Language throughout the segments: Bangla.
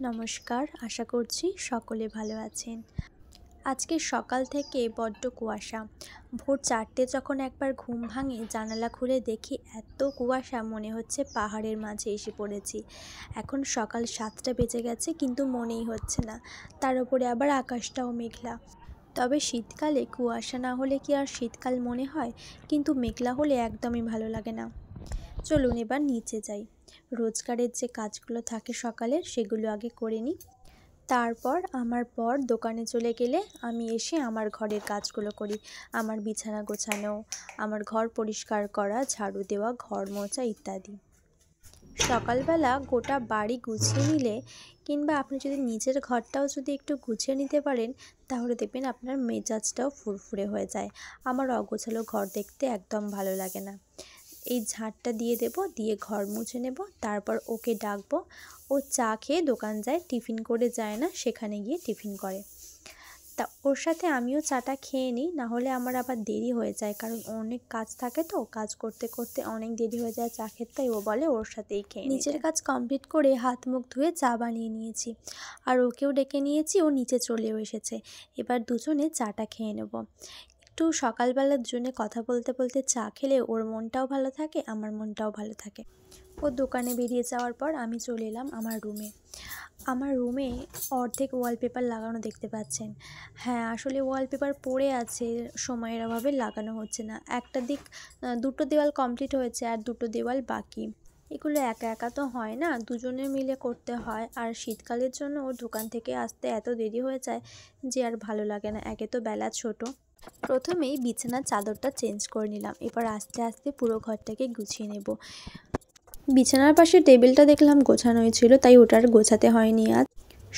নমস্কার, আশা করছি সকলে ভালো আছেন। আজকে সকাল থেকে বড্ড কুয়াশা। ভোর 4টে যখন একবার ঘুম ভাঙে জানালা খুলে দেখি এত কুয়াশা মনে হচ্ছে পাহাড়ের মাঝে এসে পড়েছি। এখন সকাল 7টা বেজে গেছে কিন্তু মনেই হচ্ছে না। তার উপরে আবার আকাশটাও মেঘলা। তবে শীতকালে কুয়াশা না হলে কি আর শীতকাল মনে হয়? কিন্তু মেঘলা হলে একদমই ভালো লাগে না। চলুন এবার নিচে যাই। রোজগারের যে কাজগুলো থাকে সকালের সেগুলো আগে করে নিই। তারপর আমার বর দোকানে চলে গেলে আমি এসে আমার ঘরের কাজগুলো করি। আমার বিছানা গোছানো, আমার ঘর পরিষ্কার করা, ঝাড়ু দেওয়া, ঘর মোছা ইত্যাদি। সকালবেলা গোটা বাড়ি গুছিয়ে নিলে কিংবা আপনি যদি নিজের ঘরটাও যদি একটু গুছিয়ে নিতে পারেন তাহলে দেখবেন আপনার মেজাজটাও ফুরফুরে হয়ে যায়। আমার অগোছালো ঘর দেখতে একদম ভালো লাগে না। এই ঝাঁটটা দিয়ে দেব, দিয়ে ঘর মুছে নেব, তারপর ওকে ডাকবো। ও চা খেয়ে দোকান যায়, টিফিন করে যায় না, সেখানে গিয়ে টিফিন করে। তা ওর সাথে আমিও চাটা খেয়ে নিই, নাহলে আমার আবার দেরি হয়ে যায়, কারণ অনেক কাজ থাকে তো, কাজ করতে করতে অনেক দেরি হয়ে যায় চা খেতে। তাই ও বলে ওর সাথেই খেয়ে নিই। নিচের কাজ কমপ্লিট করে হাত মুখ ধুয়ে চা বানিয়ে নিয়েছি, আর ওকেও ডেকে নিয়েছি, ও নিচে চলেও এসেছে। এবার দুজনে চাটা খেয়ে নেব। একটু সকালবেলা দুজনে কথা বলতে বলতে চা খেলে ওর মনটাও ভালো থাকে, আমার মনটাও ভালো থাকে। ও দোকানে বেরিয়ে যাওয়ার পর আমি চলে এলাম আমার রুমে। আমার রুমে অর্ধেক ওয়ালপেপার লাগানো দেখতে পাচ্ছেন। হ্যাঁ, আসলে ওয়ালপেপার পড়ে আছে, সময়ের অভাবে লাগানো হচ্ছে না। একটা দিক, দুটো দেওয়াল কমপ্লিট হয়েছে আর দুটো দেওয়াল বাকি। এগুলো একা একা তো হয় না, দুজনে মিলে করতে হয়। আর শীতকালের জন্য ওর দোকান থেকে আসতে এত দেরি হয়ে যায় যে আর ভালো লাগে না। একে তো বেলা ছোট। প্রথমেই বিছানার চাদরটা চেঞ্জ করে নিলাম, এবার আস্তে আস্তে পুরো ঘরটাকে গুছিয়ে নেব। বিছানার পাশে টেবিলটা দেখলাম গোছানোই ছিল, তাই ওটার গোছাতে হয়নি আজ।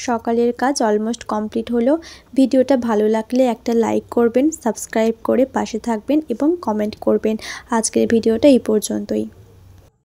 সকালের কাজ অলমোস্ট কমপ্লিট হলো। ভিডিওটা ভালো লাগলে একটা লাইক করবেন, সাবস্ক্রাইব করে পাশে থাকবেন এবং কমেন্ট করবেন। আজকের ভিডিওটা এই পর্যন্তই।